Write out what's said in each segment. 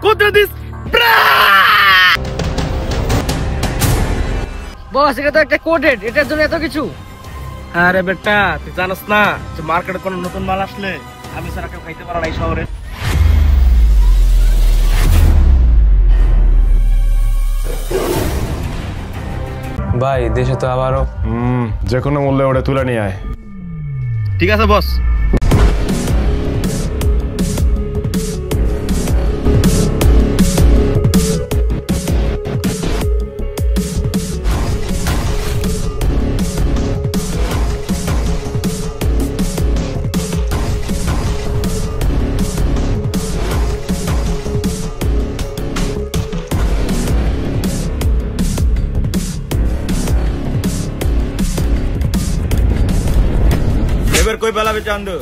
কুদরত দিস বস, এটা তো একটা কোডেড, এটার জন্য এত কিছু। আরে বেটা, তুই জানোস না যে মার্কেটে কোনো নতুন মাল আসলে আমি ছাড়া কেউ খাইতে পারে না এই শহরে। ভাই দেশে তো আবারও যে কোনো মূল্যে ওটা তুলে নিয়ে আয়। ঠিক আছে বস। এবার কই পেলাবে চান্দু?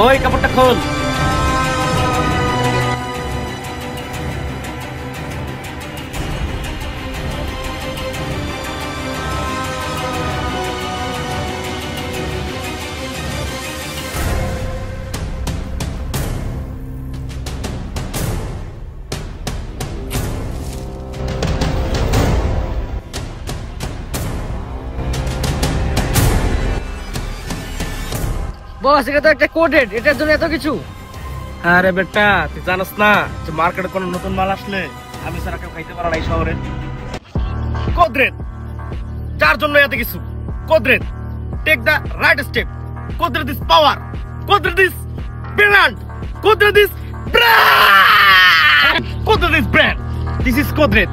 ওই কাপড়টা খোল। বস, এটা তো একটা কোডেড, এটার জন্য এত কিছু। আরে বেটা, তুই জানোস না যে মার্কেটে কোনো নতুন মাল আসলে আমি ছাড়া কেউ খাইতে পারে না এই শহরে। কুদরত, যার জন্য এত কিছু। কুদরত, টেক দ্য রাইট স্টেপ। কুদরত ইজ পাওয়ার। কুদরত ইজ ব্র্যান্ড। কুদরত ইজ ব্র্যান্ড। কুদরত ইজ ব্র্যান্ড। দিস ইজ কুদরত।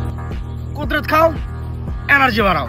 কুদরত খাও, এনার্জি বাড়াও।